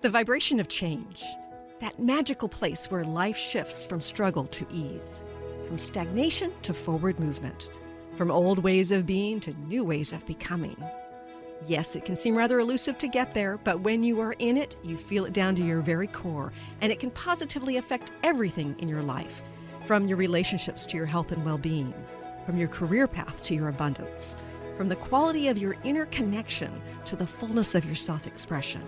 The vibration of change, that magical place where life shifts from struggle to ease, from stagnation to forward movement, from old ways of being to new ways of becoming. Yes, it can seem rather elusive to get there, but when you are in it, you feel it down to your very core, and it can positively affect everything in your life, from your relationships to your health and well-being, from your career path to your abundance, from the quality of your inner connection to the fullness of your self-expression.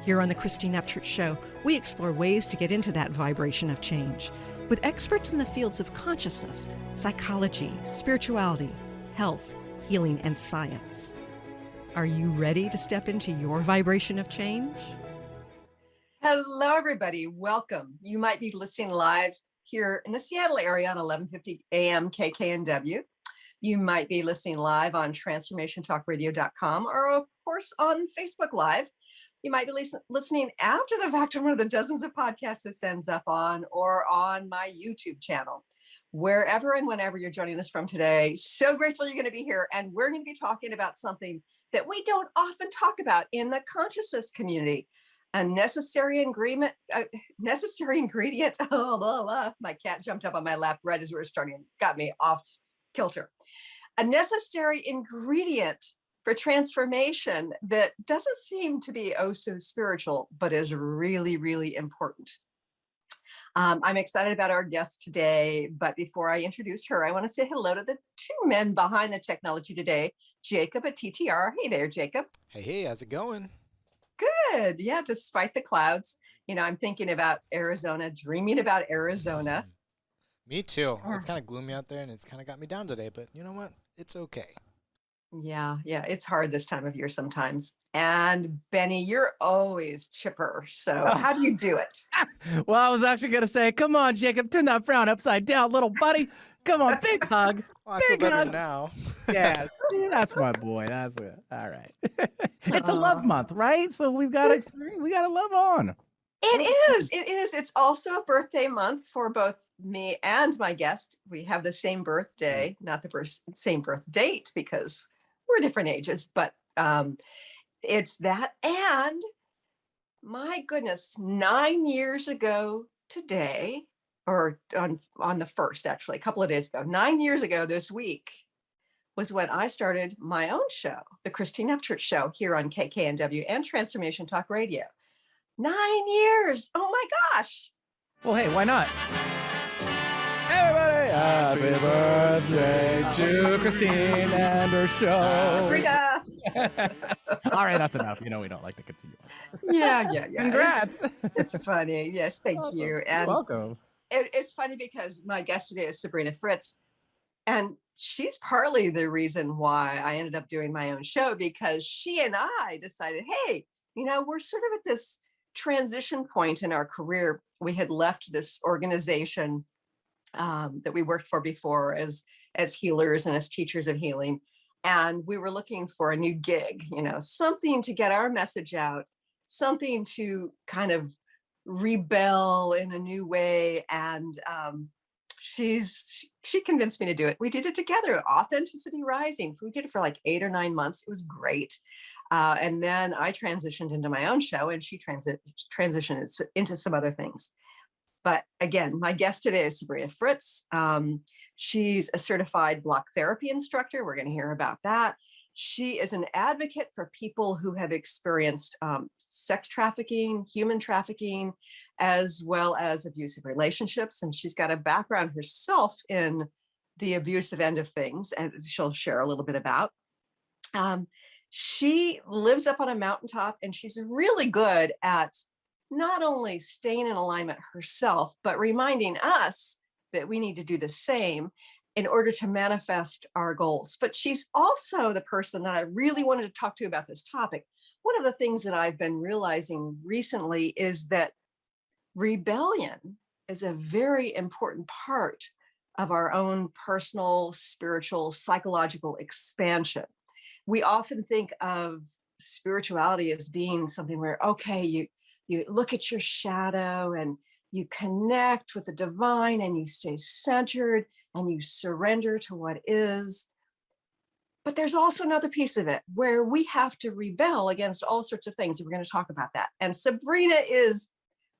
Here on the Christine Upchurch Show, we explore ways to get into that vibration of change with experts in the fields of consciousness, psychology, spirituality, health, healing, and science. Are you ready to step into your vibration of change? Hello, everybody. Welcome. You might be listening live here in the Seattle area on 1150 AM KKNW. You might be listening live on transformationtalkradio.com or, of course, on Facebook Live. You might be listening after the fact on one of the dozens of podcasts this ends up on, or on my YouTube channel. Wherever and whenever you're joining us from today, so grateful you're going to be here. And we're going to be talking about something that we don't often talk about in the consciousness community. A necessary ingredient. Oh, blah, blah. My cat jumped up on my lap right as we were starting, got me off kilter. A necessary ingredient for transformation that doesn't seem to be oh so spiritual, but is really, really important. I'm excited about our guest today, but before I introduce her, I want to say hello to the two men behind the technology today, Jacob at TTR. Hey there, Jacob. Hey, how's it going? Good. Yeah, despite the clouds. You know, I'm thinking about Arizona, dreaming about Arizona. Me too. It's kind of gloomy out there and it's kind of got me down today, but you know what? It's okay. Yeah, it's hard this time of year sometimes. And Benny, you're always chipper. So how do you do it? Well, I was actually going to say, come on, Jacob, turn that frown upside down, little buddy. Come on, big hug. Well, I feel better now. Yeah, that's my boy. That's it. All right. It's a love month, right? So we got to love on. It is. It's also a birthday month for both me and my guest. We have the same birthday, not the same birth date because we're different ages, but it's that. And my goodness, 9 years ago today, or on the first, actually, a couple of days ago, 9 years ago this week was when I started my own show, the Christine Upchurch Show, here on KKNW and Transformation Talk Radio. 9 years. Oh my gosh. Well, hey, why not? Everybody, happy birthday to Christine and her show. Sabrina. All right, that's enough. You know we don't like to continue on. Yeah. Congrats. It's funny. Yes, thank you. And you're welcome. It's funny because my guest today is Sabrina Fritts, and she's partly the reason why I ended up doing my own show, because she and I decided, hey, you know, we're sort of at this transition point in our career. We had left this organization that we worked for before as healers and as teachers of healing. And we were looking for a new gig, you know, something to get our message out, something to kind of rebel in a new way. And she convinced me to do it. We did it together, Authenticity Rising. We did it for like 8 or 9 months. It was great. And then I transitioned into my own show, and she transitioned into some other things. But again, my guest today is Sabrina Fritts. She's a certified block therapy instructor. We're going to hear about that. She is an advocate for people who have experienced sex trafficking, human trafficking, as well as abusive relationships. And she's got a background herself in the abusive end of things, and she'll share a little bit about. She lives up on a mountaintop, and she's really good at not only staying in alignment herself, but reminding us that we need to do the same in order to manifest our goals. But she's also the person that I really wanted to talk to about this topic. One of the things that I've been realizing recently is that rebellion is a very important part of our own personal, spiritual, psychological expansion. We often think of spirituality as being something where, okay, you look at your shadow and you connect with the divine and you stay centered and you surrender to what is. But there's also another piece of it where we have to rebel against all sorts of things. We're going to talk about that. And Sabrina is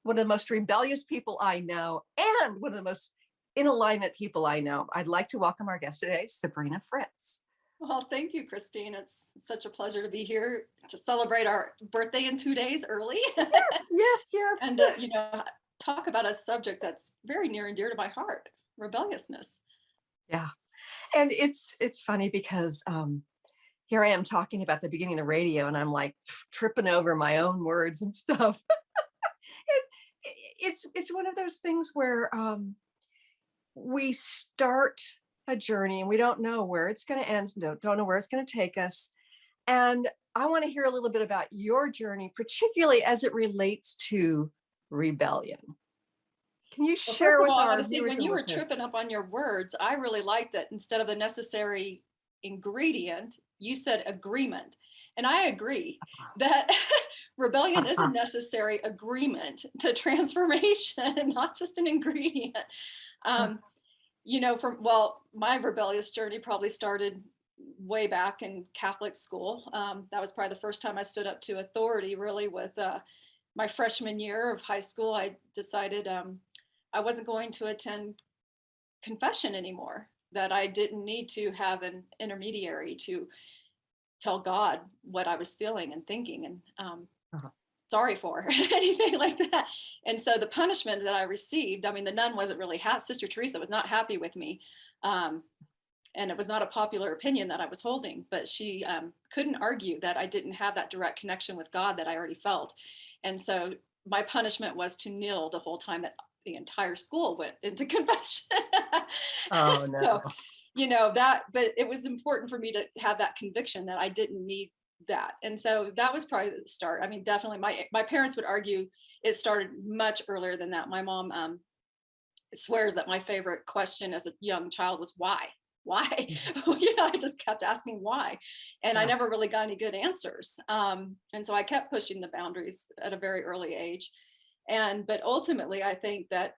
one of the most rebellious people I know, and one of the most in alignment people I know. I'd like to welcome our guest today, Sabrina Fritts. Well, thank you, Christine. It's such a pleasure to be here to celebrate our birthday in 2 days early. Yes. And, talk about a subject that's very near and dear to my heart, rebelliousness. Yeah. And it's funny because here I am talking about the beginning of radio, and I'm like tripping over my own words and stuff. It's one of those things where we start a journey and we don't know where it's going to end, don't know where it's going to take us. And I want to hear a little bit about your journey, particularly as it relates to rebellion. Can you Well, share first with of all, I our gotta say, viewers when and you were listeners? tripping up on your words, I really like that instead of the necessary ingredient, you said agreement. And I agree that rebellion is a necessary agreement to transformation, not just an ingredient. My rebellious journey probably started way back in Catholic school. That was probably the first time I stood up to authority, really, with my freshman year of high school. I decided I wasn't going to attend confession anymore, that I didn't need to have an intermediary to tell God what I was feeling and thinking and sorry for, anything like that. And so the punishment that I received, I mean, the nun wasn't really Sister Teresa was not happy with me. And it was not a popular opinion that I was holding, but she couldn't argue that I didn't have that direct connection with God that I already felt. And so my punishment was to kneel the whole time that the entire school went into confession. Oh, no. So, but it was important for me to have that conviction that I didn't need that. And so that was probably the start. I mean, definitely my parents would argue it started much earlier than that. My mom swears that my favorite question as a young child was why? I just kept asking why. And I never really got any good answers. And so I kept pushing the boundaries at a very early age. But ultimately, I think that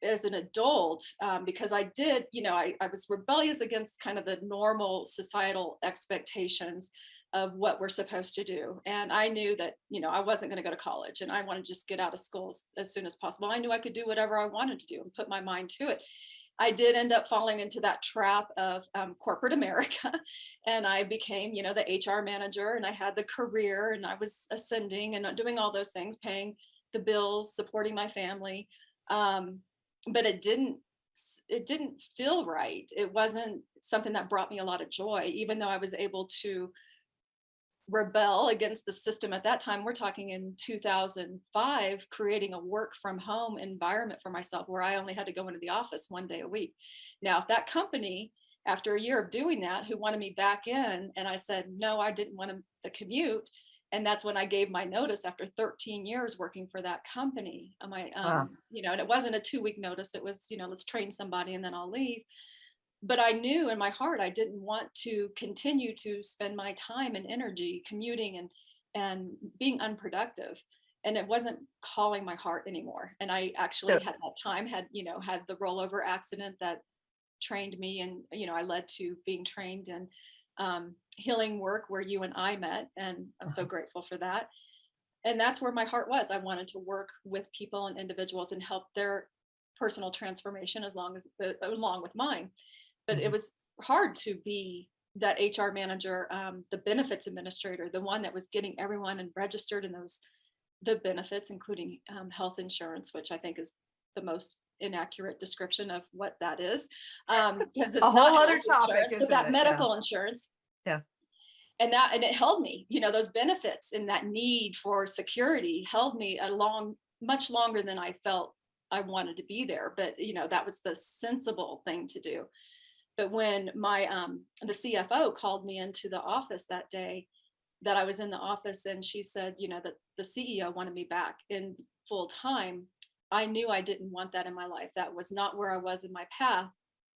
as an adult, because I did, I was rebellious against kind of the normal societal expectations of what we're supposed to do. And I knew that, I wasn't going to go to college and I wanted to just get out of school as soon as possible. I knew I could do whatever I wanted to do and put my mind to it. I did end up falling into that trap of corporate America. And I became, the HR manager, and I had the career, and I was ascending and doing all those things, paying the bills, supporting my family. But it didn't feel right. It wasn't something that brought me a lot of joy, even though I was able to rebel against the system at that time. We're talking in 2005, creating a work from home environment for myself where I only had to go into the office 1 day a week. Now, if that company, after a year of doing that, who wanted me back in, and I said, no, I didn't want the commute. And that's when I gave my notice after 13 years working for that company. And it wasn't a 2-week notice. It was, let's train somebody and then I'll leave. But I knew in my heart I didn't want to continue to spend my time and energy commuting and being unproductive. And it wasn't calling my heart anymore. And I actually had the rollover accident that trained me, and I led to being trained in healing work where you and I met, and I'm so grateful for that. And that's where my heart was. I wanted to work with people and individuals and help their personal transformation along with mine. But it was hard to be that HR manager, the benefits administrator, the one that was getting everyone and registered in the benefits, including health insurance, which I think is the most inaccurate description of what that is, because it's a not whole other topic, but that medical insurance. Yeah. And it held me, those benefits and that need for security held me much longer than I felt I wanted to be there. But, that was the sensible thing to do. But when the CFO called me into the office that day that I was in the office, and she said, that the CEO wanted me back in full time, I knew I didn't want that in my life. That was not where I was in my path,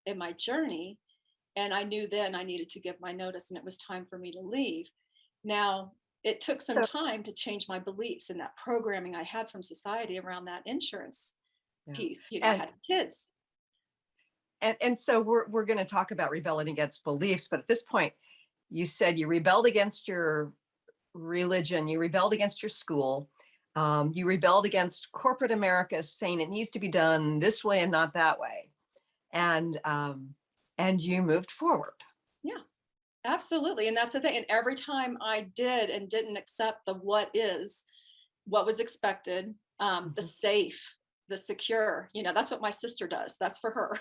in my journey. And I knew then I needed to give my notice, and it was time for me to leave. Now, it took some time to change my beliefs and that programming I had from society around that insurance piece. I had kids. And so we're going to talk about rebelling against beliefs, but at this point, you said you rebelled against your religion, you rebelled against your school, you rebelled against corporate America saying it needs to be done this way and not that way, and you moved forward. Yeah, absolutely. And that's the thing. And every time I did and didn't accept the what was expected, the safe, the secure, that's what my sister does. That's for her,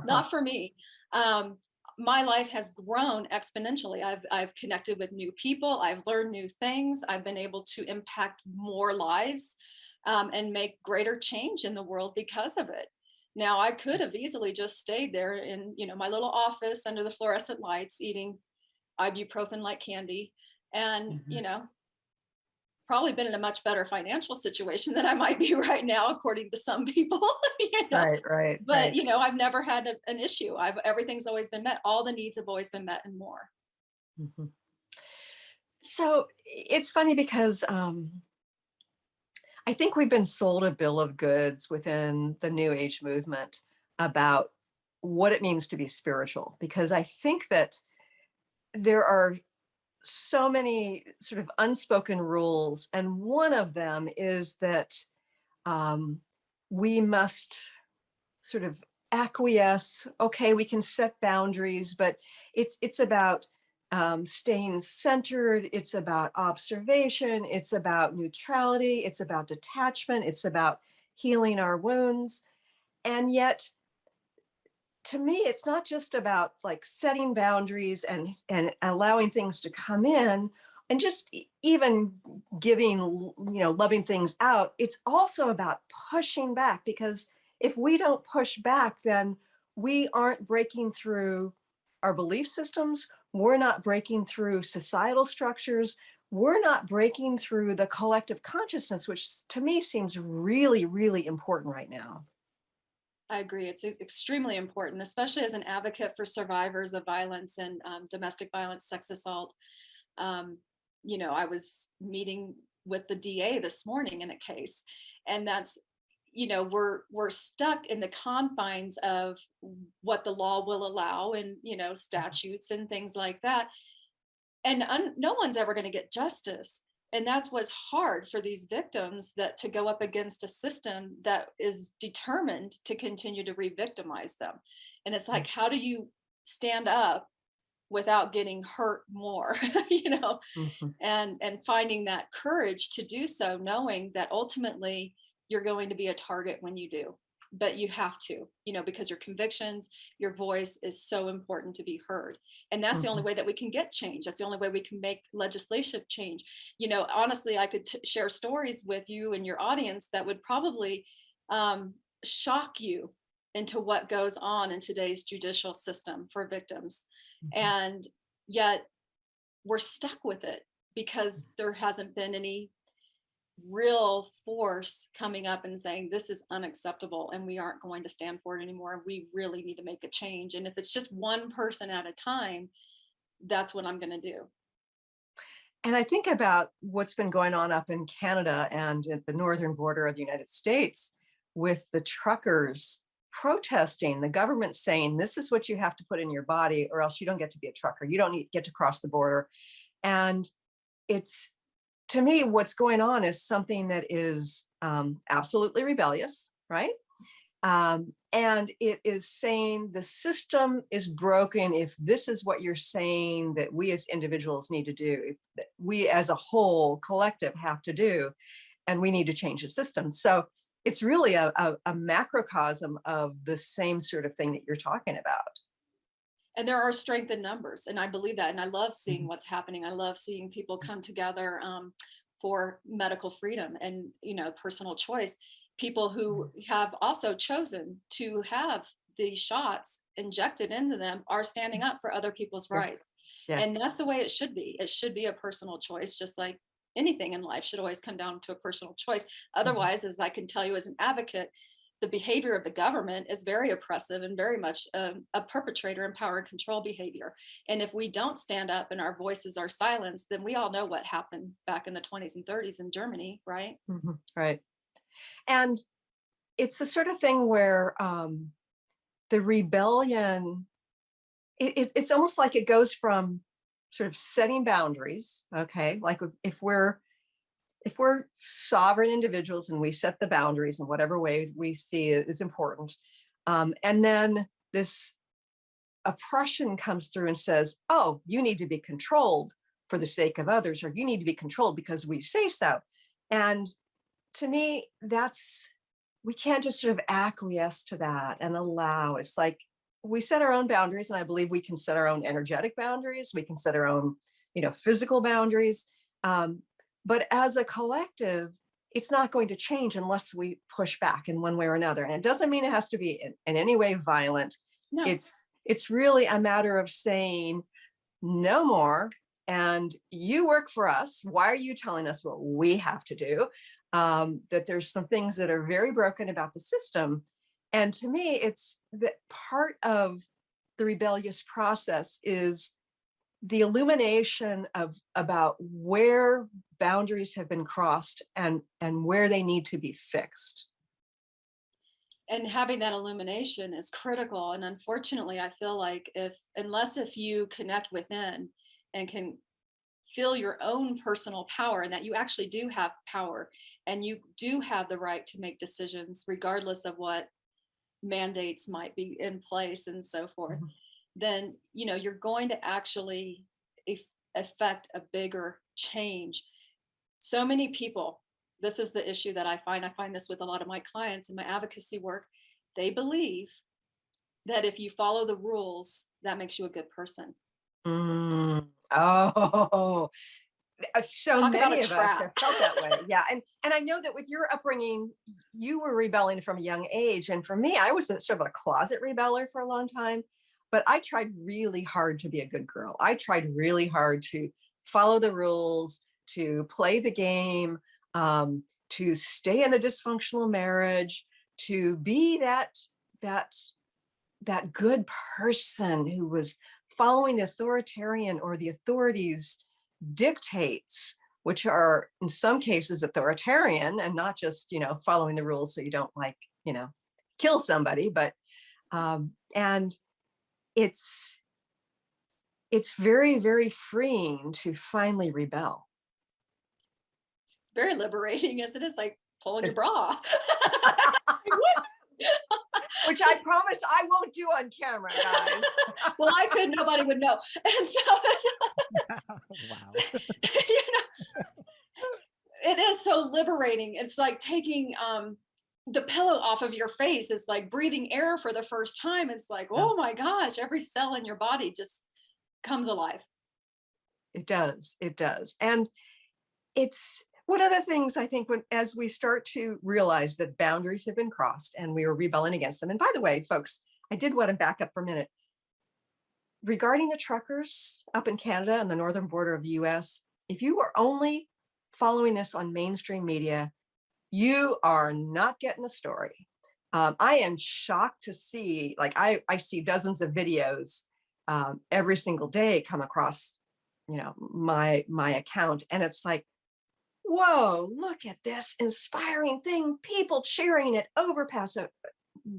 not for me. My life has grown exponentially. I've connected with new people. I've learned new things. I've been able to impact more lives, and make greater change in the world because of it. Now, I could have easily just stayed there in, my little office under the fluorescent lights, eating ibuprofen like candy, and, probably been in a much better financial situation than I might be right now, according to some people. Right. But I've never had an issue. Everything's always been met. All the needs have always been met and more. Mm-hmm. So it's funny because I think we've been sold a bill of goods within the New Age movement about what it means to be spiritual, because I think that there are so many sort of unspoken rules. And one of them is that we must sort of acquiesce. Okay, we can set boundaries, but it's about staying centered. It's about observation. It's about neutrality. It's about detachment. It's about healing our wounds. And yet, to me, it's not just about like setting boundaries and allowing things to come in and just even giving, loving things out. It's also about pushing back, because if we don't push back, then we aren't breaking through our belief systems. We're not breaking through societal structures. We're not breaking through the collective consciousness, which to me seems really, really important right now. I agree. It's extremely important, especially as an advocate for survivors of violence and domestic violence, sex assault. I was meeting with the DA this morning in a case, and that's, we're stuck in the confines of what the law will allow and, statutes and things like that. And no one's ever going to get justice. And that's what's hard for these victims, that to go up against a system that is determined to continue to re-victimize them. And it's like, how do you stand up without getting hurt more, Mm-hmm. and finding that courage to do so, knowing that ultimately you're going to be a target when you do. But you have to, because your convictions, your voice is so important to be heard. And that's the only way that we can get change. That's the only way we can make legislative change. Honestly, I could share stories with you and your audience that would probably shock you into what goes on in today's judicial system for victims. And yet we're stuck with it because there hasn't been any real force coming up and saying this is unacceptable and we aren't going to stand for it anymore. We really need to make a change. And if it's just one person at a time, that's what I'm going to do. And I think about what's been going on up in Canada and at the northern border of the United States with the truckers protesting, the government saying, this is what you have to put in your body or else you don't get to be a trucker. You don't get to cross the border. And it's, to me, what's going on is something that is absolutely rebellious, right? And it is saying the system is broken if this is what you're saying that we as individuals need to do, if we as a whole collective have to do, and we need to change the system. So it's really a macrocosm of the same sort of thing that you're talking about. And there are strength in numbers. And I believe that. And I love seeing what's happening. I love seeing people come together for medical freedom and, personal choice. People who have also chosen to have these shots injected into them are standing up for other people's rights. Yes. And that's the way it should be. It should be a personal choice, just like anything in life should always come down to a personal choice. Otherwise, as I can tell you as an advocate, the behavior of the government is very oppressive and very much a perpetrator in power and control behavior. And if we don't stand up and our voices are silenced, then we all know what happened back in the 20s and 30s in Germany, right? Mm-hmm. Right. And it's the sort of thing where the rebellion it's almost like it goes from sort of setting boundaries. Okay. Like if we're sovereign individuals and we set the boundaries in whatever way we see is important. And then this oppression comes through and says, oh, you need to be controlled for the sake of others, or you need to be controlled because we say so. And to me, we can't just sort of acquiesce to that and allow. It's like we set our own boundaries, and I believe we can set our own energetic boundaries. We can set our own, physical boundaries. But as a collective, it's not going to change unless we push back in one way or another. And it doesn't mean it has to be in any way violent. No. It's really a matter of saying no more. And you work for us. Why are you telling us what we have to do? That there's some things that are very broken about the system. And to me, it's that part of the rebellious process is the illumination about where boundaries have been crossed and where they need to be fixed. And having that illumination is critical. And unfortunately, I feel like if you connect within and can feel your own personal power, and that you actually do have power and you do have the right to make decisions regardless of what mandates might be in place and so forth, then you're going to actually affect a bigger change. So many people, this is the issue that I find this with a lot of my clients in my advocacy work, they believe that if you follow the rules, that makes you a good person. Oh, so Talk about many a of us trap. have felt that way. Yeah. And I know that with your upbringing, you were rebelling from a young age. And for me, I was sort of a closet rebeller for a long time, but I tried really hard to be a good girl. I tried really hard to follow the rules, to play the game, to stay in a dysfunctional marriage, to be that good person who was following the authoritarian or the authorities' dictates, which are in some cases authoritarian and not just, following the rules so you don't kill somebody, but and it's very, very freeing to finally rebel. Very liberating, isn't it? It's like pulling your bra. Which I promise I won't do on camera, guys. Well, I could, nobody would know. And so Wow. It is so liberating. It's like taking the pillow off of your face. It's like breathing air for the first time. It's like, oh my gosh, every cell in your body just comes alive. It does. And it's one of the things I think as we start to realize that boundaries have been crossed and we are rebelling against them. And by the way, folks, I did want to back up for a minute. Regarding the truckers up in Canada and the northern border of the US, if you are only following this on mainstream media, you are not getting the story. I am shocked to see, I see dozens of videos every single day come across, my account. And it's like, whoa, look at this inspiring thing. People cheering at overpass,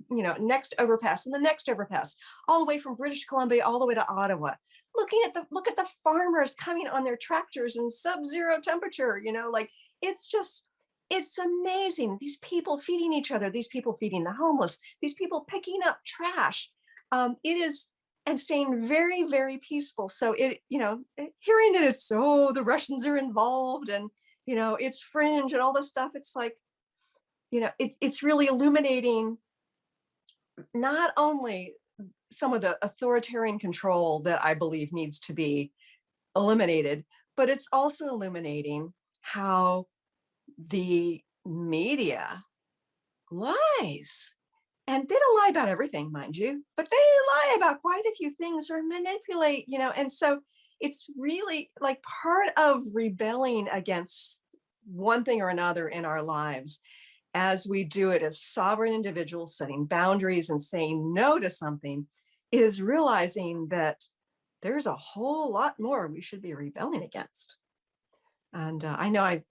next overpass and the next overpass, all the way from British Columbia, all the way to Ottawa. Look at the farmers coming on their tractors in sub-zero temperature, it's amazing. These people feeding each other, these people feeding the homeless, these people picking up trash. It is, and staying very, very peaceful. So hearing that it's, the Russians are involved and, it's fringe and all this stuff. It's like, it's really illuminating not only some of the authoritarian control that I believe needs to be eliminated, but it's also illuminating how the media lies. And they don't lie about everything, mind you, but they lie about quite a few things or manipulate, and so it's really like part of rebelling against one thing or another in our lives, as we do it as sovereign individuals, setting boundaries and saying no to something, is realizing that there's a whole lot more we should be rebelling against. And I know I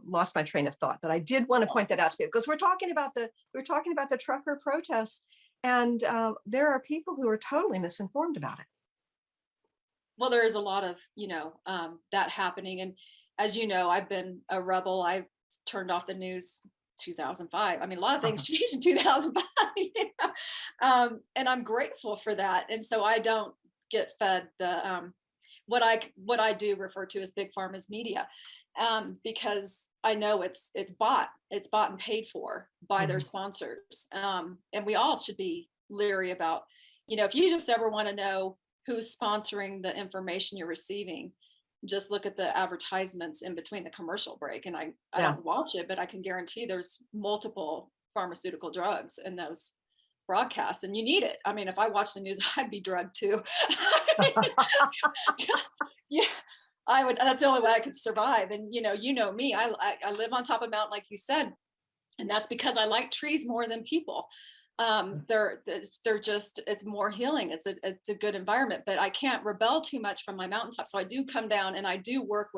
lost my train of thought, but I did want to point that out to people because we're talking about the trucker protests, and there are people who are totally misinformed about it. Well, there is a lot of, that happening. And as you know, I've been a rebel. I turned off the news 2005. I mean, a lot of things changed in 2005, and I'm grateful for that. And so I don't get fed the, what I do refer to as big pharma's media, because I know it's bought and paid for by their sponsors. And we all should be leery about, if you just ever want to know who's sponsoring the information you're receiving, just look at the advertisements in between the commercial break. And I don't watch it, but I can guarantee there's multiple pharmaceutical drugs in those broadcasts, and you need it. I mean, if I watched the news, I'd be drugged too. Yeah, I would. That's the only way I could survive. And me, I live on top of a mountain, like you said, and that's because I like trees more than people. They're just, it's more healing. It's a good environment, but I can't rebel too much from my mountaintop. So I do come down and I do work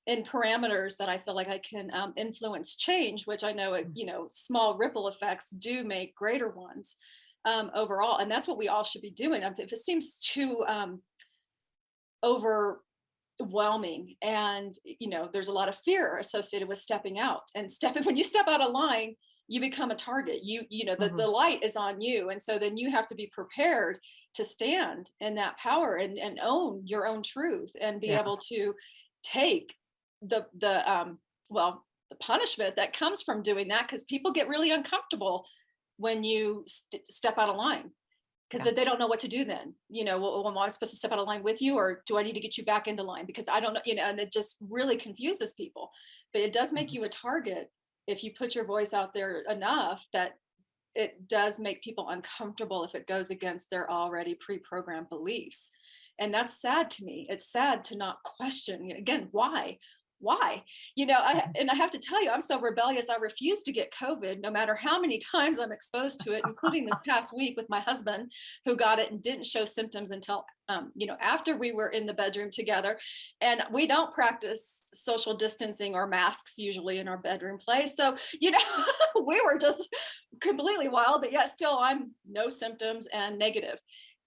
in parameters that I feel like I can influence change, which I know, small ripple effects do make greater ones overall. And that's what we all should be doing. If it seems too overwhelming, and there's a lot of fear associated with stepping out, and when you step out of line, you become a target. The light is on you. And so then you have to be prepared to stand in that power and own your own truth, and be able to take the punishment that comes from doing that, because people get really uncomfortable when you step out of line, because they don't know what to do then. Well, am I supposed to step out of line with you, or do I need to get you back into line? Because I don't know, and it just really confuses people. But it does make you a target if you put your voice out there enough, that it does make people uncomfortable if it goes against their already pre-programmed beliefs. And that's sad to me. It's sad to not question, again, why? And I have to tell you, I'm so rebellious. I refuse to get COVID, no matter how many times I'm exposed to it, including this past week with my husband, who got it and didn't show symptoms until, after we were in the bedroom together. And we don't practice social distancing or masks usually in our bedroom place. So, we were just completely wild, but yet still I'm no symptoms and negative.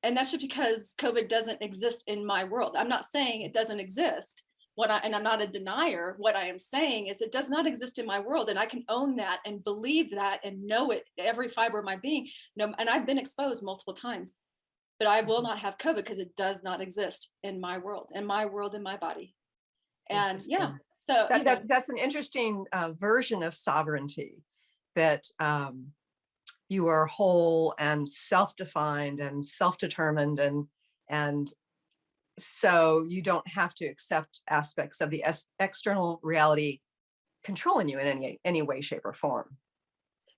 And that's just because COVID doesn't exist in my world. I'm not saying it doesn't exist. And I'm not a denier. What I am saying is it does not exist in my world, and I can own that and believe that and know it, every fiber of my being. And I've been exposed multiple times, but I will not have COVID because it does not exist in my world, in my body. And so that's an interesting version of sovereignty, that you are whole and self-defined and self-determined, and so you don't have to accept aspects of the external reality controlling you in any way, shape, or form.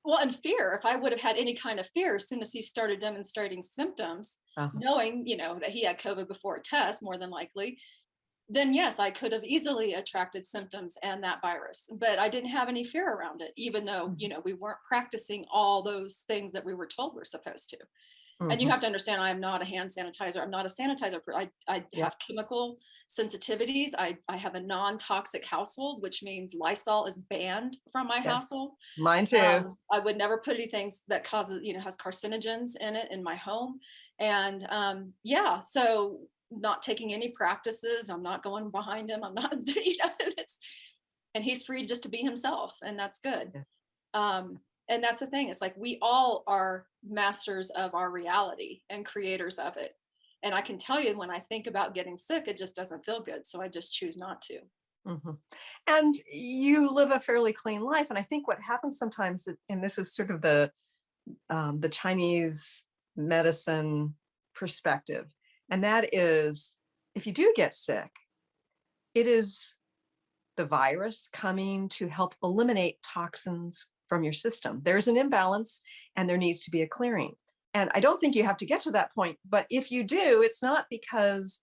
Well, and fear. If I would have had any kind of fear, as soon as he started demonstrating symptoms, knowing, that he had COVID before a test, more than likely, then yes, I could have easily attracted symptoms and that virus. But I didn't have any fear around it, even though, we weren't practicing all those things that we were told we're supposed to. And you have to understand, I'm not a hand sanitizer. I'm not a sanitizer. I have chemical sensitivities. I have a non-toxic household, which means Lysol is banned from my household. Mine too. I would never put anything that causes, has carcinogens in it in my home. And so not taking any practices. I'm not going behind him. I'm not, and he's free just to be himself. And that's good. And that's the thing. It's like we all are masters of our reality and creators of it. And I can tell you, when I think about getting sick, it just doesn't feel good. So I just choose not to. And you live a fairly clean life. And I think what happens sometimes, and this is sort of the Chinese medicine perspective, and that is, if you do get sick, it is the virus coming to help eliminate toxins from your system. There's an imbalance and there needs to be a clearing. And I don't think you have to get to that point, but if you do, it's not because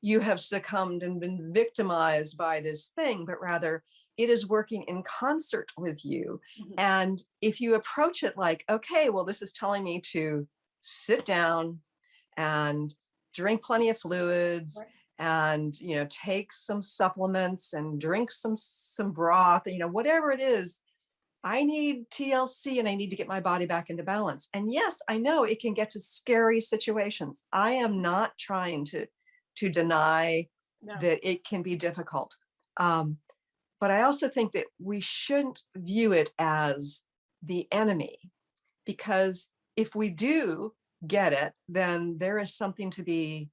you have succumbed and been victimized by this thing, but rather it is working in concert with you. And if you approach it like, okay, well, this is telling me to sit down and drink plenty of fluids, and take some supplements and drink some broth, whatever it is, I need TLC and I need to get my body back into balance. And yes, I know it can get to scary situations. I am not trying to deny No. that it can be difficult. But I also think that we shouldn't view it as the enemy, because if we do get it, then there is something to be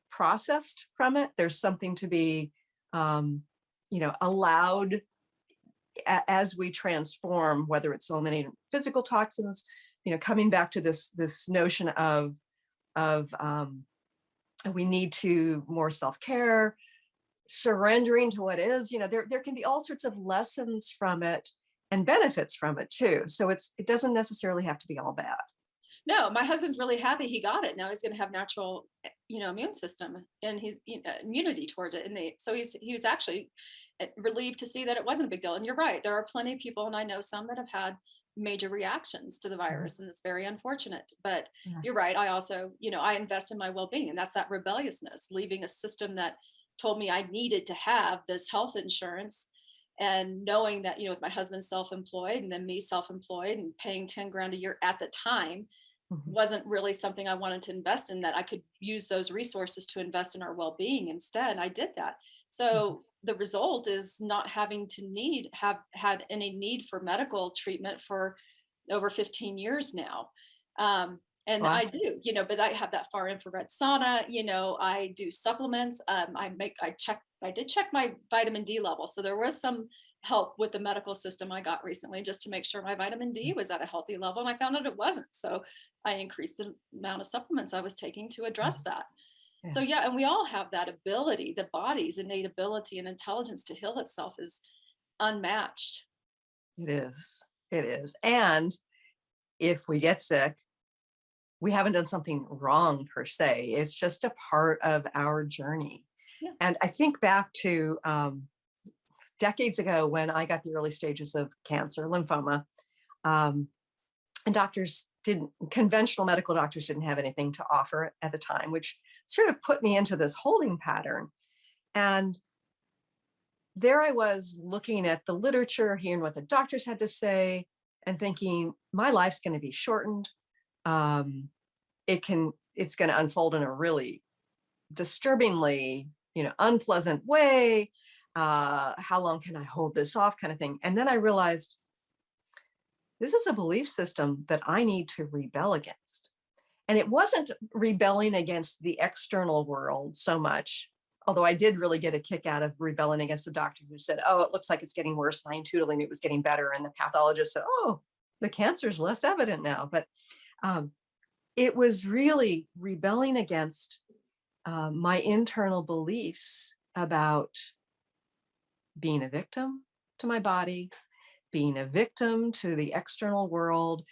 processed from it. There's something to be, allowed as we transform, whether it's eliminating physical toxins, coming back to this notion of we need to more self-care, surrendering to what is, there can be all sorts of lessons from it and benefits from it too. So it doesn't necessarily have to be all bad. No, my husband's really happy he got it. Now he's going to have natural, immune system, and his immunity towards it. And he was actually relieved to see that it wasn't a big deal. And you're right. There are plenty of people, and I know some that have had major reactions to the virus, and it's very unfortunate. But you're right. I also, I invest in my well-being, and that's that rebelliousness, leaving a system that told me I needed to have this health insurance, and knowing that, with my husband self-employed and then me self-employed and paying 10 grand a year at the time wasn't really something I wanted to invest in, that I could use those resources to invest in our well-being instead. I did that. So the result is not having to have had any need for medical treatment for over 15 years now. And Wow. I do, but I have that far infrared sauna, I do supplements. I did check my vitamin D level. So there was some help with the medical system I got recently, just to make sure my vitamin D was at a healthy level. And I found out it wasn't. So I increased the amount of supplements I was taking to address that. Yeah. So yeah, and we all have that ability. The body's innate ability and intelligence to heal itself is unmatched. It is. It is. And if we get sick, we haven't done something wrong per se. It's just a part of our journey. Yeah. And I think back to decades ago when I got the early stages of cancer, lymphoma, and conventional medical doctors didn't have anything to offer at the time, which sort of put me into this holding pattern. And there I was looking at the literature, hearing what the doctors had to say, and thinking, my life's going to be shortened. It's going to unfold in a really disturbingly, unpleasant way. How long can I hold this off, kind of thing? And then I realized this is a belief system that I need to rebel against. And it wasn't rebelling against the external world so much, although I did really get a kick out of rebelling against the doctor who said, oh, it looks like it's getting worse. And I intuitively knew it was getting better. And the pathologist said, oh, the cancer is less evident now. But it was really rebelling against my internal beliefs about being a victim to my body, being a victim to the external world,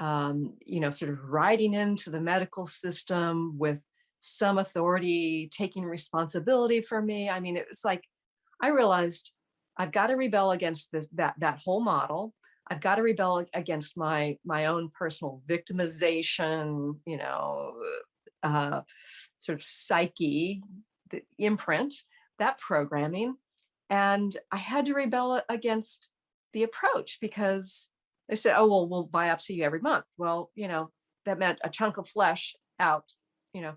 sort of riding into the medical system with some authority taking responsibility for me. I mean, it was like, I realized I've got to rebel against that whole model. I've got to rebel against my own personal victimization, sort of psyche, the imprint, that programming. And I had to rebel against the approach, because they said, oh, well, we'll biopsy you every month. Well, that meant a chunk of flesh out,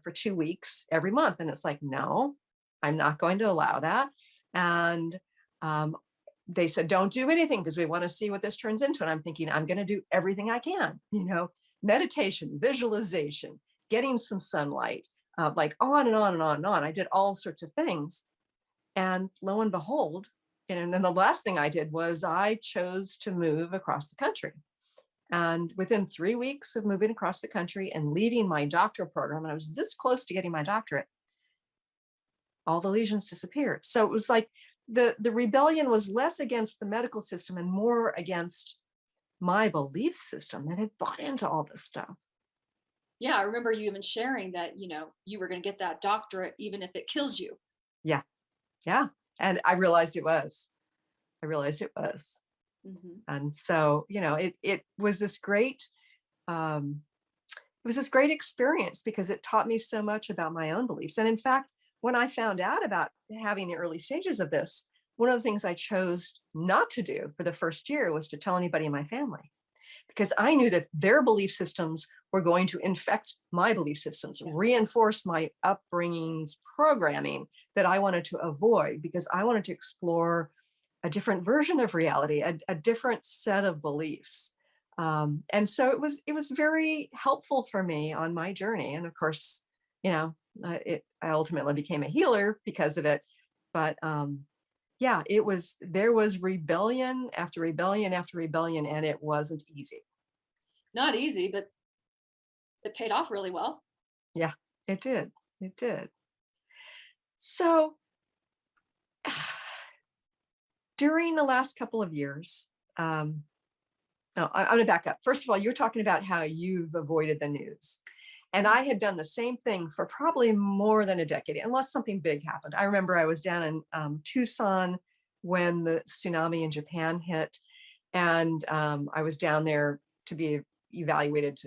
for 2 weeks every month. And it's like, no, I'm not going to allow that. And they said, don't do anything because we want to see what this turns into. And I'm thinking, I'm going to do everything I can, meditation, visualization, getting some sunlight, like on and on and on and on. I did all sorts of things. And lo and behold, and then the last thing I did was I chose to move across the country. And within 3 weeks of moving across the country and leaving my doctoral program, and I was this close to getting my doctorate, all the lesions disappeared. So it was like the rebellion was less against the medical system and more against my belief system that had bought into all this stuff. Yeah, I remember you even sharing that, you were going to get that doctorate even if it kills you. Yeah. Yeah. And I realized it was. Mm-hmm. And so, it was this great, experience, because it taught me so much about my own beliefs. And in fact, when I found out about having the early stages of this, one of the things I chose not to do for the first year was to tell anybody in my family, because I knew that their belief systems were going to infect my belief systems, reinforce my upbringing's programming that I wanted to avoid, because I wanted to explore a different version of reality, a different set of beliefs. And so it was very helpful for me on my journey. And of course, you know, I ultimately became a healer because of it. But yeah, there was rebellion after rebellion after rebellion, and it wasn't easy. Not easy, but it paid off really well. Yeah, it did. It did. So during the last couple of years, no, I'm going to back up. First of all, you're talking about how you've avoided the news. And I had done the same thing for probably more than a decade, unless something big happened. I remember I was down in Tucson when the tsunami in Japan hit. And I was down there to be evaluated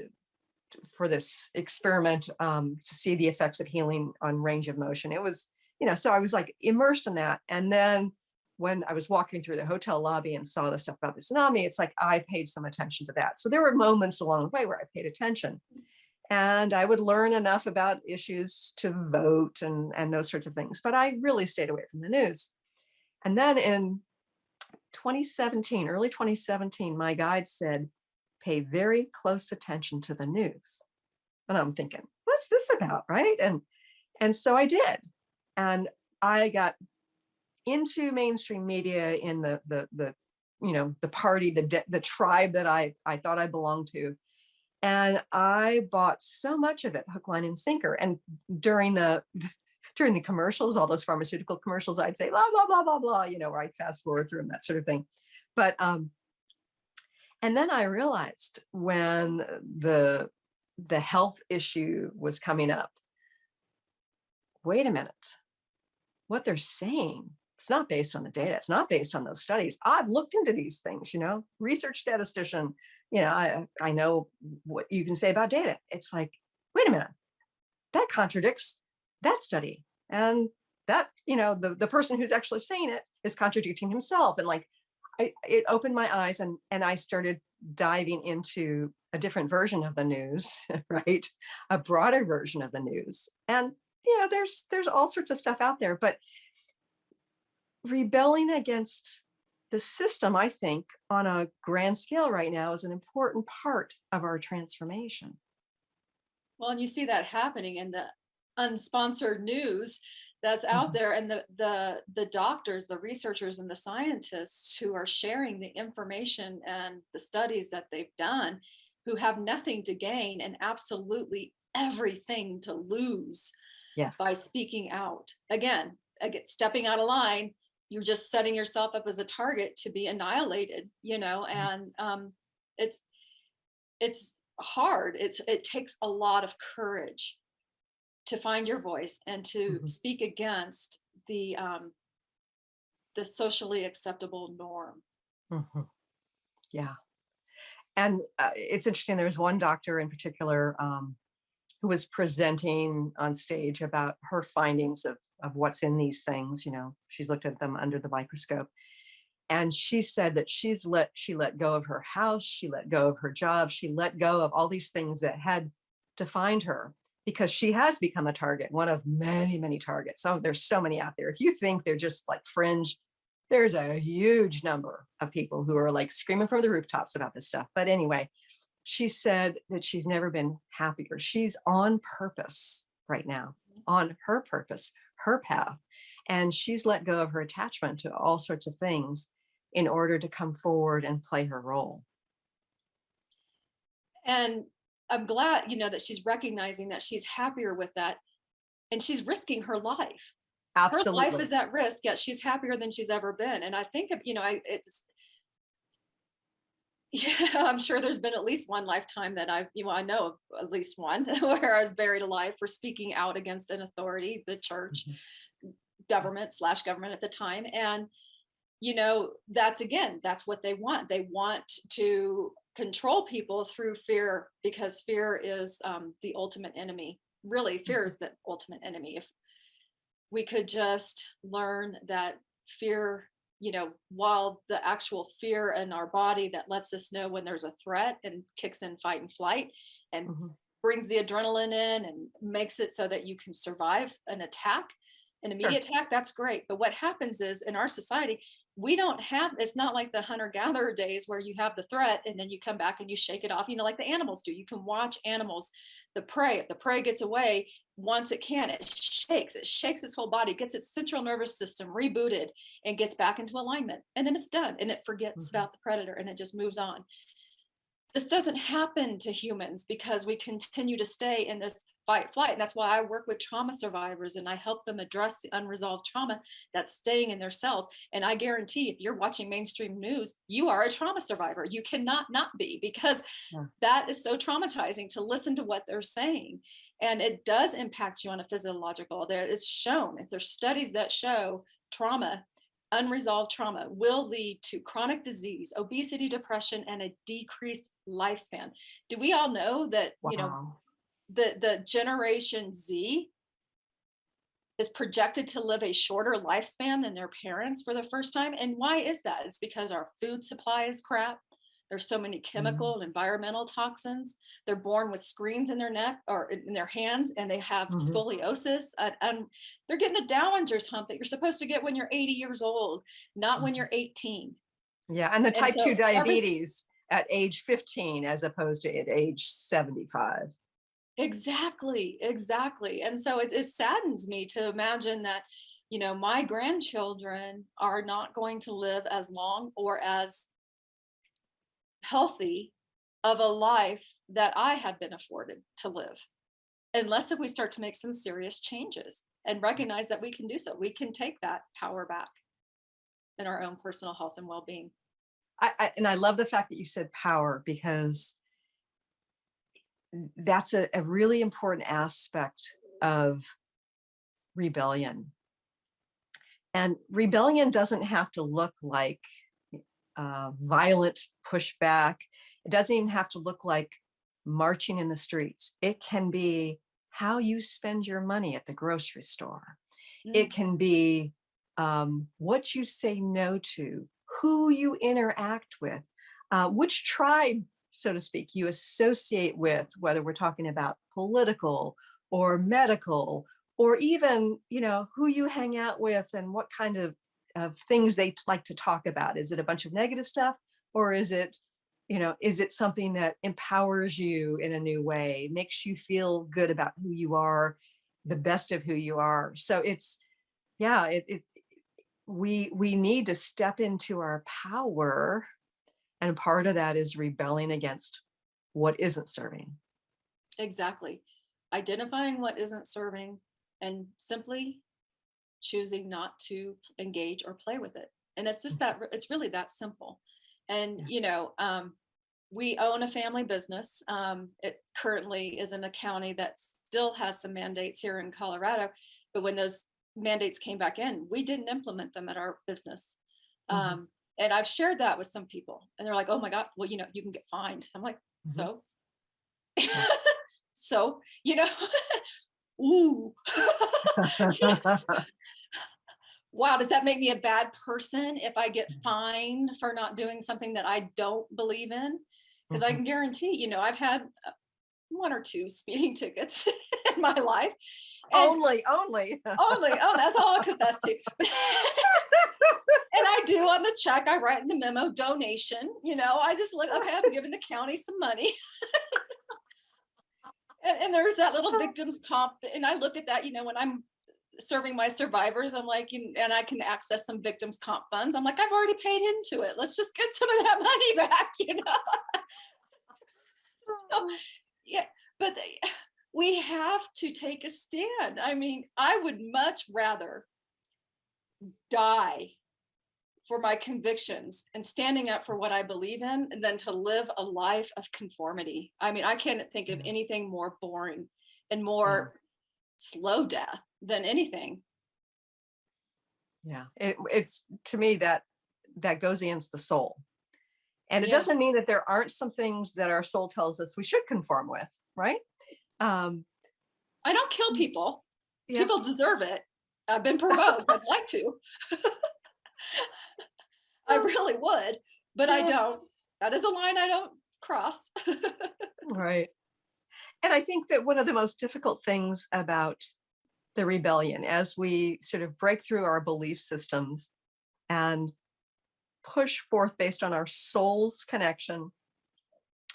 for this experiment to see the effects of healing on range of motion. It was, you know, so I was like immersed in that. And then when I was walking through the hotel lobby and saw the stuff about the tsunami, it's like I paid some attention to that. So there were moments along the way where I paid attention. And I would learn enough about issues to vote and those sorts of things. But I really stayed away from the news. And then in 2017, early 2017, my guide said, pay very close attention to the news. And I'm thinking, what's this about, right? And so I did. And I got into mainstream media in the you know, the party, the tribe that I thought I belonged to. And I bought so much of it, hook, line, and sinker. And during the commercials, all those pharmaceutical commercials, I'd say, blah, blah, blah, blah, blah, you know, where I'd fast forward through them, that sort of thing. But, and then I realized when the health issue was coming up, wait a minute, what they're saying, it's not based on the data. It's not based on those studies. I've looked into these things, you know, research statistician, you know, I know what you can say about data. It's like, wait a minute, that contradicts that study. And that, you know, the person who's actually saying it is contradicting himself. And like, it opened my eyes, and I started diving into a different version of the news, right? A broader version of the news. And, you know, there's all sorts of stuff out there, but rebelling against the system, I think, on a grand scale right now is an important part of our transformation. Well, and you see that happening in the unsponsored news that's out there, and the doctors, the researchers, and the scientists who are sharing the information and the studies that they've done, who have nothing to gain and absolutely everything to lose by speaking out. Again, stepping out of line, you're just setting yourself up as a target to be annihilated, you know, and it's hard. It takes a lot of courage to find your voice and to speak against the socially acceptable norm. Yeah. And it's interesting. There was one doctor in particular who was presenting on stage about her findings of what's in these things. You know, she's looked at them under the microscope. And she said that she let go of her house, she let go of her job, she let go of all these things that had defined her, because she has become a target, one of many, many targets. So there's so many out there. If you think they're just like fringe, there's a huge number of people who are like screaming from the rooftops about this stuff. But anyway, she said that she's never been happier. She's on purpose right now, on her purpose, her path. And she's let go of her attachment to all sorts of things in order to come forward and play her role. And I'm glad, you know, that she's recognizing that she's happier with that, and she's risking her life. Absolutely. Her life is at risk, yet she's happier than she's ever been. And I think, you know, I'm sure there's been at least one lifetime that I know of at least one where I was buried alive for speaking out against an authority, the church, government at the time. And, you know, that's what they want. They want to control people through fear, because fear is the ultimate enemy. Really, fear is the ultimate enemy. If we could just learn that fear while the actual fear in our body that lets us know when there's a threat and kicks in fight and flight and brings the adrenaline in and makes it so that you can survive an attack, an immediate attack, that's great. But what happens is in our society, we don't have, it's not like the hunter-gatherer days where you have the threat and then you come back and you shake it off, like the animals do. You can watch animals, the prey, if the prey gets away, once it can, it shakes its whole body, gets its central nervous system rebooted and gets back into alignment. And then it's done and it forgets about the predator and it just moves on. This doesn't happen to humans because we continue to stay in this fight flight. And that's why I work with trauma survivors and I help them address the unresolved trauma that's staying in their cells. And I guarantee if you're watching mainstream news, you are a trauma survivor. You cannot not be, because that is so traumatizing to listen to what they're saying. And it does impact you on a physiological. There is shown, if there's studies that show trauma, unresolved trauma will lead to chronic disease, obesity, depression, and a decreased lifespan. Do we all know that, the Generation Z is projected to live a shorter lifespan than their parents for the first time? And why is that? It's because our food supply is crap. There's so many chemical and environmental toxins. They're born with screens in their neck or in their hands, and they have scoliosis. And they're getting the Dowager's hump that you're supposed to get when you're 80 years old, not when you're 18. Yeah, and the type 2 diabetes at age 15 as opposed to at age 75. Exactly. And so it saddens me to imagine that, my grandchildren are not going to live as long or as healthy of a life that I have been afforded to live, unless if we start to make some serious changes and recognize that we can do so. We can take that power back in our own personal health and well-being. I love the fact that you said power, because that's a really important aspect of rebellion. And rebellion doesn't have to look like violent pushback. It doesn't even have to look like marching in the streets. It can be how you spend your money at the grocery store. It can be what you say no to, who you interact with, which tribe, so to speak, you associate with, whether we're talking about political or medical, or even, who you hang out with and what kind of things they like to talk about. Is it a bunch of negative stuff, or is it something that empowers you in a new way, makes you feel good about who you are, the best of who you are? So we need to step into our power, and part of that is rebelling against what isn't serving. Exactly. Identifying what isn't serving and simply choosing not to engage or play with it. And it's just that, it's really that simple. And, we own a family business. It currently is in a county that still has some mandates here in Colorado, but when those mandates came back in, we didn't implement them at our business. And I've shared that with some people and they're like, oh my God, well, you can get fined. I'm like, so, so, ooh. Wow, does that make me a bad person if I get fined for not doing something that I don't believe in? Because I can guarantee, I've had 1 or 2 speeding tickets in my life. Only. Oh, that's all I confess to. And I do on the check, I write in the memo, donation. I just look, okay, I'm giving the county some money. And there's that little victims comp. And I look at that, when I'm serving my survivors, I'm like, and I can access some victims comp funds. I'm like, I've already paid into it. Let's just get some of that money back, So, yeah, but we have to take a stand. I mean, I would much rather die for my convictions and standing up for what I believe in than to live a life of conformity. I mean, I can't think of anything more boring and more slow death than anything. Yeah, it's to me that goes against the soul. And it doesn't mean that there aren't some things that our soul tells us we should conform with, right? I don't kill people. People deserve it. I've been provoked. I'd like to. I really would, but I don't. That is a line I don't cross. Right. And I think that one of the most difficult things about the rebellion, as we sort of break through our belief systems and push forth based on our soul's connection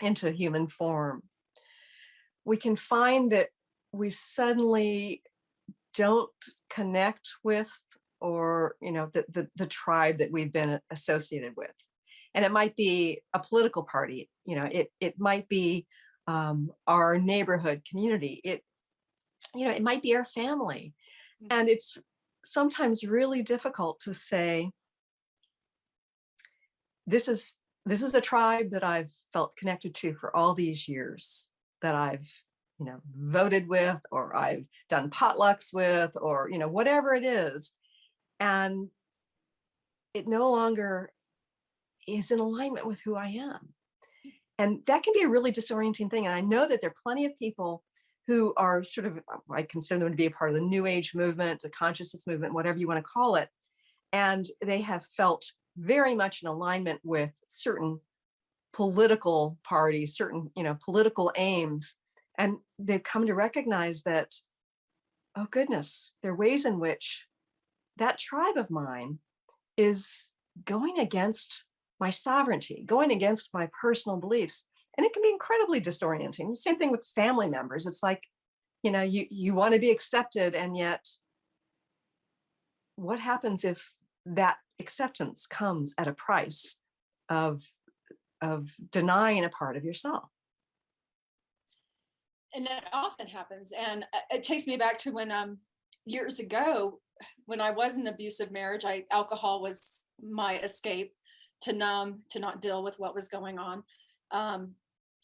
into human form, we can find that we suddenly don't connect with, or the tribe that we've been associated with. And it might be a political party, it might be our neighborhood community, it might be our family. And it's sometimes really difficult to say, this is a tribe that I've felt connected to for all these years, that I've voted with, or I've done potlucks with, or whatever it is, and it no longer is in alignment with who I am. And that can be a really disorienting thing. And I know that there are plenty of people who are sort of, I consider them to be a part of the New Age movement, the consciousness movement, whatever you want to call it. And they have felt very much in alignment with certain political parties, certain, political aims. And they've come to recognize that, oh goodness, there are ways in which that tribe of mine is going against my sovereignty, going against my personal beliefs. And it can be incredibly disorienting. Same thing with family members. It's like, you want to be accepted, and yet what happens if that acceptance comes at a price of denying a part of yourself? And that often happens. And it takes me back to when years ago, when I was in an abusive marriage, alcohol was my escape to numb, to not deal with what was going on.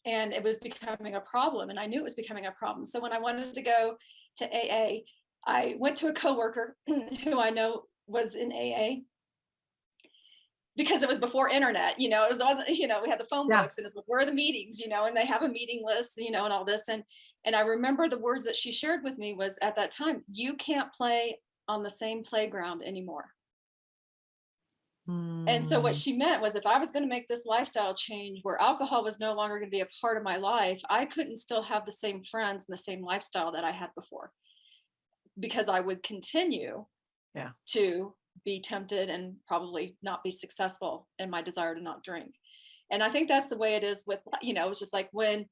And it was becoming a problem, and I knew it was becoming a problem. So when I wanted to go to AA, I went to a coworker who I know was in AA, because it was before internet, it wasn't, we had the phone books, and it's like, where are the meetings, and they have a meeting list, and all this. And I remember the words that she shared with me was, at that time, you can't play on the same playground anymore. And so what she meant was, if I was going to make this lifestyle change where alcohol was no longer going to be a part of my life, I couldn't still have the same friends and the same lifestyle that I had before, because I would continue to be tempted and probably not be successful in my desire to not drink. And I think that's the way it is with, it's just like when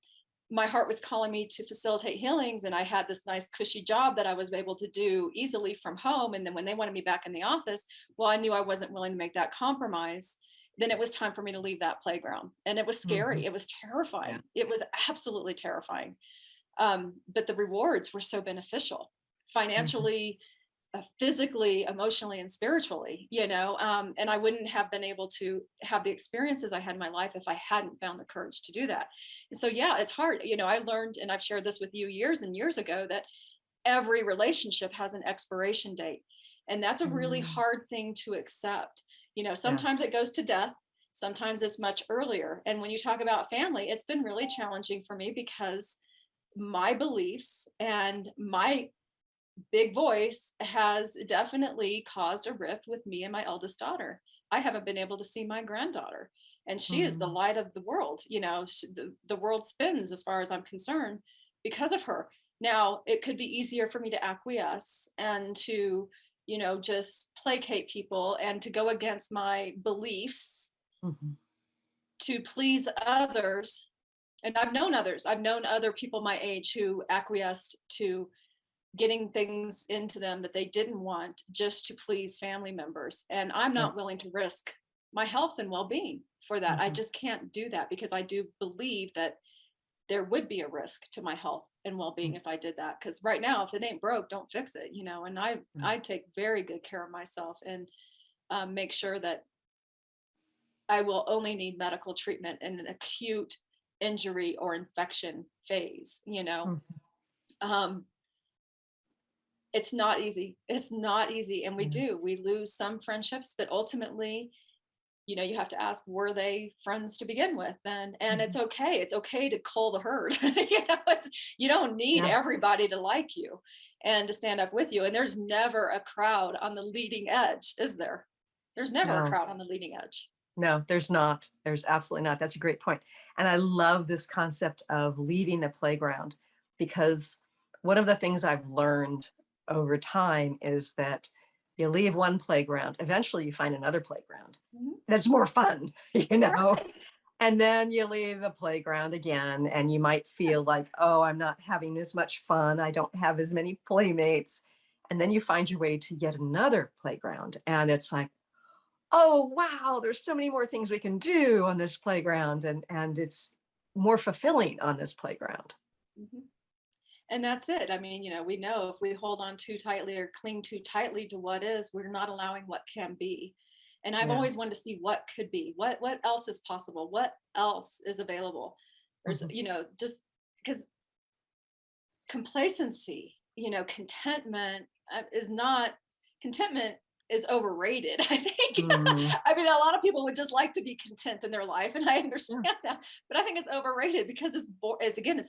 my heart was calling me to facilitate healings, and I had this nice cushy job that I was able to do easily from home. And then when they wanted me back in the office, well, I knew I wasn't willing to make that compromise. Then it was time for me to leave that playground. And it was scary. It was terrifying. It was absolutely terrifying. But the rewards were so beneficial financially, physically, emotionally, and spiritually, and I wouldn't have been able to have the experiences I had in my life if I hadn't found the courage to do that. And so, it's hard. I learned, and I've shared this with you years and years ago, that every relationship has an expiration date. And that's a really hard thing to accept. Sometimes it goes to death. Sometimes it's much earlier. And when you talk about family, it's been really challenging for me, because my beliefs and my big voice has definitely caused a rift with me and my eldest daughter. I haven't been able to see my granddaughter, and she is the light of the world. The world spins, as far as I'm concerned, because of her. Now, it could be easier for me to acquiesce and to, just placate people and to go against my beliefs to please others. And I've known other people my age who acquiesced to getting things into them that they didn't want, just to please family members. And I'm not willing to risk my health and well-being for that. I just can't do that, because I do believe that there would be a risk to my health and well-being if I did that. Because right now, if it ain't broke, don't fix it, and I take very good care of myself, and make sure that I will only need medical treatment in an acute injury or infection phase. It's not easy. And we lose some friendships, but ultimately, you have to ask, were they friends to begin with? And it's okay. It's okay to cull the herd. You don't need everybody to like you and to stand up with you. And there's never a crowd on the leading edge, is there? There's never a No. crowd on the leading edge. No, there's not. There's absolutely not. That's a great point. And I love this concept of leaving the playground, because one of the things I've learned over time is that you leave one playground, eventually you find another playground Mhm. that's more fun, you know? Right. And then you leave the playground again, and you might feel like, oh, I'm not having as much fun. I don't have as many playmates. And then you find your way to yet another playground. And it's like, oh, wow, there's so many more things we can do on this playground. And it's more fulfilling on this playground. Mhm. And that's it. I mean, we know if we hold on too tightly or cling too tightly to what is, we're not allowing what can be. And I've Yeah. always wanted to see what could be, what else is possible, what else is available. There's, Mhm. just because complacency, contentment is not, contentment is overrated, I think. Mm, I mean, a lot of people would just like to be content in their life, and I yeah. understand that, but I think it's overrated because it's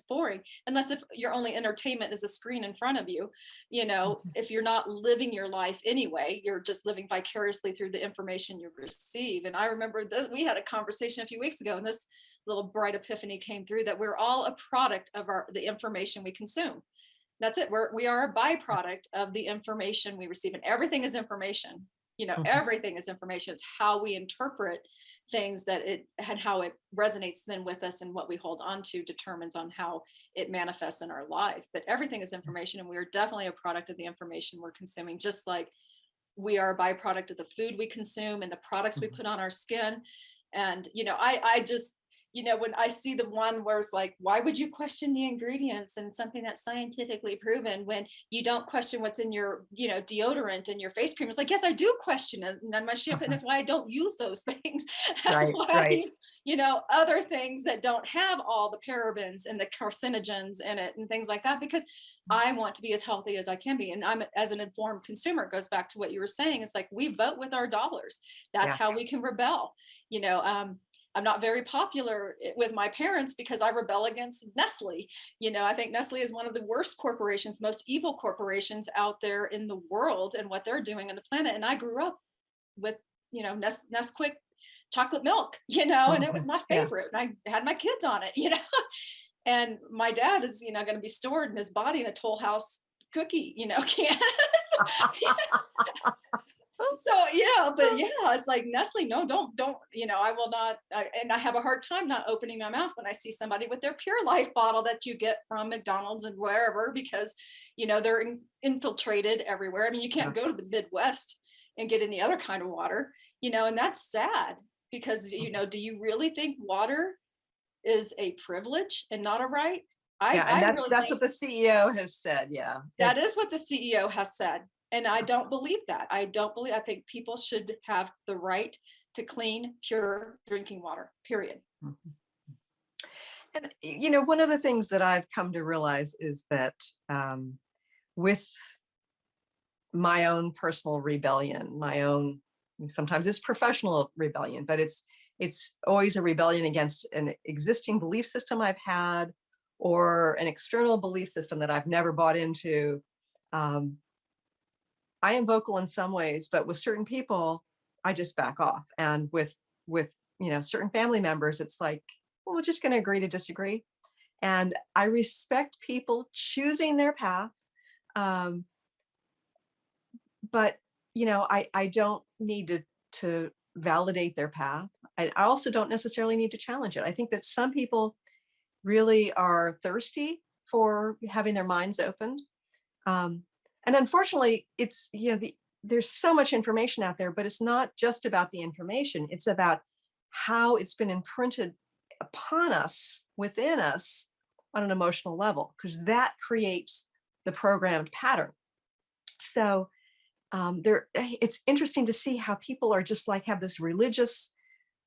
boring, unless if your only entertainment is a screen in front of you. Mhm. If you're not living your life anyway, you're just living vicariously through the information you receive. And I remember this, we had a conversation a few weeks ago, and this little bright epiphany came through, that we're all a product of the information we consume. That's it. We are a byproduct of the information we receive, and everything is information. Mhm. Everything is information. It's how we interpret things and how it resonates then with us, and what we hold on to determines on how it manifests in our life. But everything is information, and we are definitely a product of the information we're consuming, just like we are a byproduct of the food we consume and the products we Mhm. put on our skin. And I just, when I see the one where it's like, why would you question the ingredients in something that's scientifically proven when you don't question what's in your deodorant and your face cream? It's like, yes, I do question it, and then my shampoo, and Uh-huh. that's why I don't use those things. That's Right, why I right. use other things that don't have all the parabens and the carcinogens in it and things like that, because I want to be as healthy as I can be. And I'm, as an informed consumer, it goes back to what you were saying. It's like, we vote with our dollars. That's Yeah. how we can rebel. I'm not very popular with my parents because I rebel against Nestle. I think Nestle is one of the worst corporations, most evil corporations out there in the world, and what they're doing on the planet. And I grew up with, Nesquik chocolate milk, and it was Mhm. my Yeah. favorite. And I had my kids on it, and my dad is, going to be stored in his body in a Toll House cookie, can. So yeah, but yeah, it's like, Nestle, no, don't, I will not. And I have a hard time not opening my mouth when I see somebody with their Pure Life bottle that you get from McDonald's and wherever, because they're infiltrated everywhere. I mean, you Yeah. can't go to the Midwest and get any other kind of water, and that's sad, because do you really think water is a privilege and not a right? Yeah. And I that's really that's think what the CEO has said. Yeah. that is It's what the CEO has said. And I don't believe that. I think people should have the right to clean, pure drinking water, period. Mhm. And one of the things that I've come to realize is that with my own personal rebellion, my own, sometimes it's professional rebellion, but it's always a rebellion against an existing belief system I've had, or an external belief system that I've never bought into. Um, I am vocal in some ways, but with certain people, I just back off. And with certain family members, it's like, well, we're just going to agree to disagree. And I respect people choosing their path. Um, but I don't need to validate their path. I also don't necessarily need to challenge it. I think that some people really are thirsty for having their minds opened. Um, and unfortunately, it's there's so much information out there, but it's not just about the information. It's about how it's been imprinted upon us, within us, on an emotional level, because that creates the programmed pattern. So it's interesting to see how people are just like, have this religious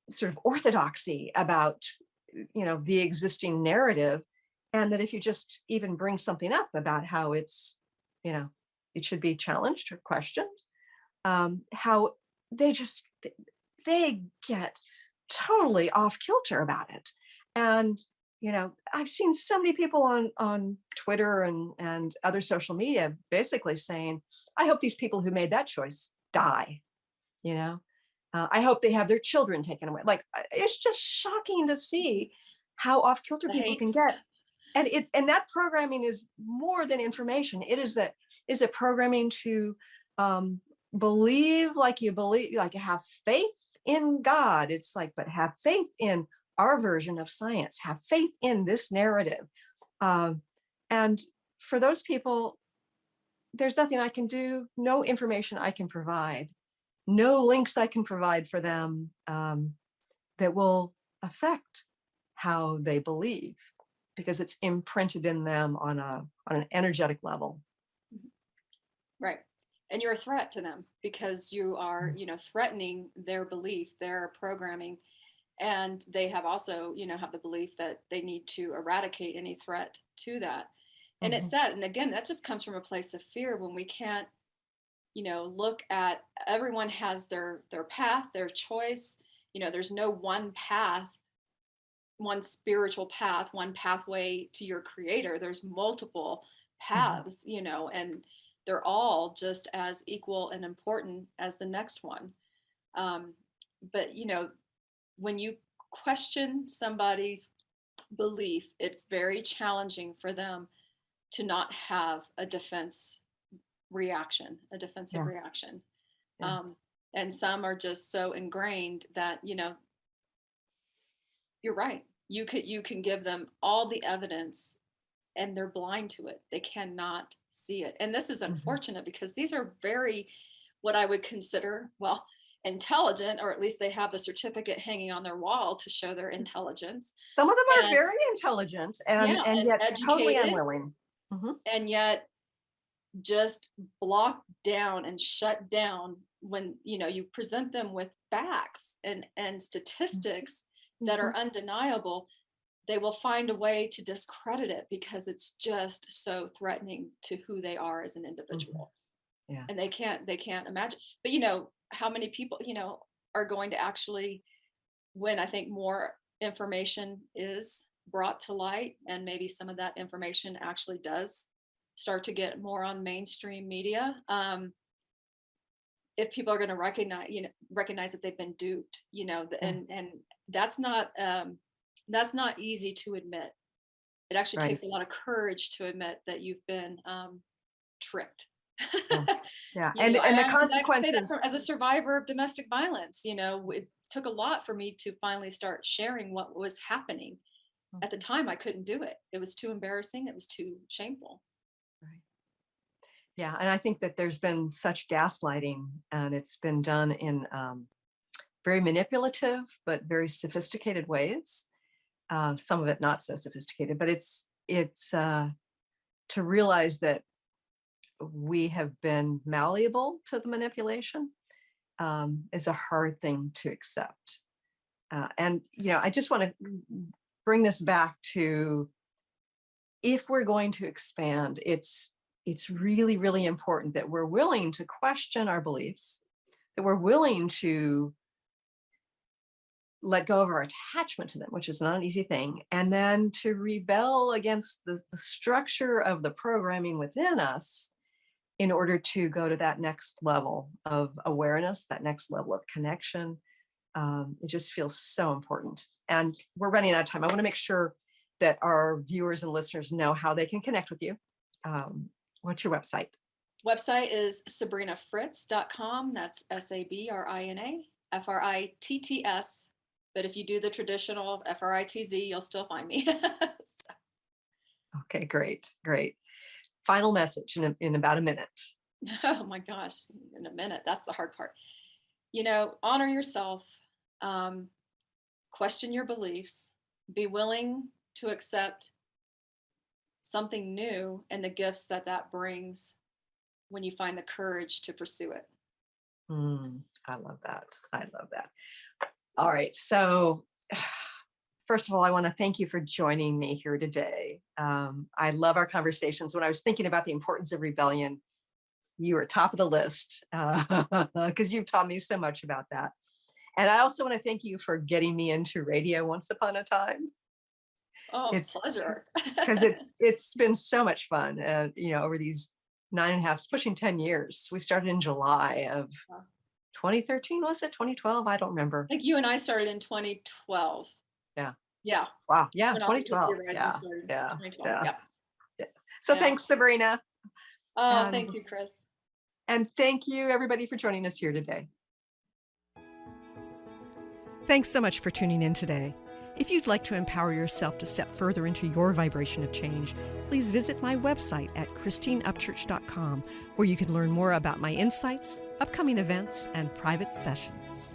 sort of orthodoxy about the existing narrative, and that if you just even bring something up about how you know it should be challenged or questioned, how they just they get totally off kilter about it. And I've seen so many people on Twitter and other social media basically saying, I hope these people who made that choice die, you know I hope they have their children taken away. Like, it's just shocking to see how off kilter The people hate. can get. And that programming is more than information. It is a programming to believe like you believe, like have faith in God. It's like, but have faith in our version of science, have faith in this narrative. And for those people, there's nothing I can do, no information I can provide, no links I can provide for them that will affect how they believe, because it's imprinted in them on an energetic level. Right. And you're a threat to them because you are, threatening their belief, their programming. And they have also, have the belief that they need to eradicate any threat to that. And it's sad. And again, that just comes from a place of fear when we can't, look at, everyone has their path, their choice. There's no one path, one spiritual path, one pathway to your creator. There's multiple paths, and they're all just as equal and important as the next one. But, when you question somebody's belief, it's very challenging for them to not have a defensive reaction. Yeah. And some are just so ingrained that, you're right. You can give them all the evidence and they're blind to it. They cannot see it. And this is unfortunate because these are very, what I would consider, well, intelligent, or at least they have the certificate hanging on their wall to show their intelligence. Some of them are And- very intelligent and yet totally educated, unwilling. and yet just blocked down and shut down when you present them with facts and statistics that are undeniable. They will find a way to discredit it because it's just so threatening to who they are as an individual. Yeah. And they can't imagine. But how many people are going to actually, when I think more information is brought to light, and maybe some of that information actually does start to get more on mainstream media, if people are going to recognize that they've been duped, and that's not easy to admit. It actually takes a lot of courage to admit that you've been tricked. Yeah. And the consequences. I can say that as a survivor of domestic violence, it took a lot for me to finally start sharing what was happening. At the time, I couldn't do it. It was too embarrassing. It was too shameful. Right. Yeah. And I think that there's been such gaslighting, and it's been done in very manipulative, but very sophisticated ways. Some of it not so sophisticated, but it's to realize that we have been malleable to the manipulation is a hard thing to accept. And, I just want to bring this back to, if we're going to expand, it's really, really important that we're willing to question our beliefs, that we're willing to let go of our attachment to them, which is not an easy thing, and then to rebel against the structure of the programming within us in order to go to that next level of awareness, that next level of connection. It just feels so important. And we're running out of time. I want to make sure that our viewers and listeners know how they can connect with you. What's your website? Website is sabrinafritts.com. That's SABRINA FRITTS. But if you do the traditional FRITZ, you'll still find me. Okay, great. Final message in about a minute. Oh my gosh, in a minute. That's the hard part. Honor yourself, question your beliefs, be willing to accept something new and the gifts that brings when you find the courage to pursue it. I love that. All right. So first of all, I want to thank you for joining me here today. I love our conversations. When I was thinking about the importance of rebellion, you were top of the list because you've taught me so much about that. And I also want to thank you for getting me into radio once upon a time. Oh, it's pleasure. Because it's been so much fun, over these 9.5, pushing 10 years. We started in July of 2013, was it 2012? I don't remember. I think you and I started in 2012. Yeah. Yeah. Wow. Yeah, When Opportunity 2012. Rising Yeah. started in Yeah. 2012. Yeah. Yep. So Yeah. thanks, Sabrina. Oh, And- thank you, Chris. And thank you, everybody, for joining us here today. Thanks so much for tuning in today. If you'd like to empower yourself to step further into your vibration of change, please visit my website at christineupchurch.com, where you can learn more about my insights, upcoming events, and private sessions.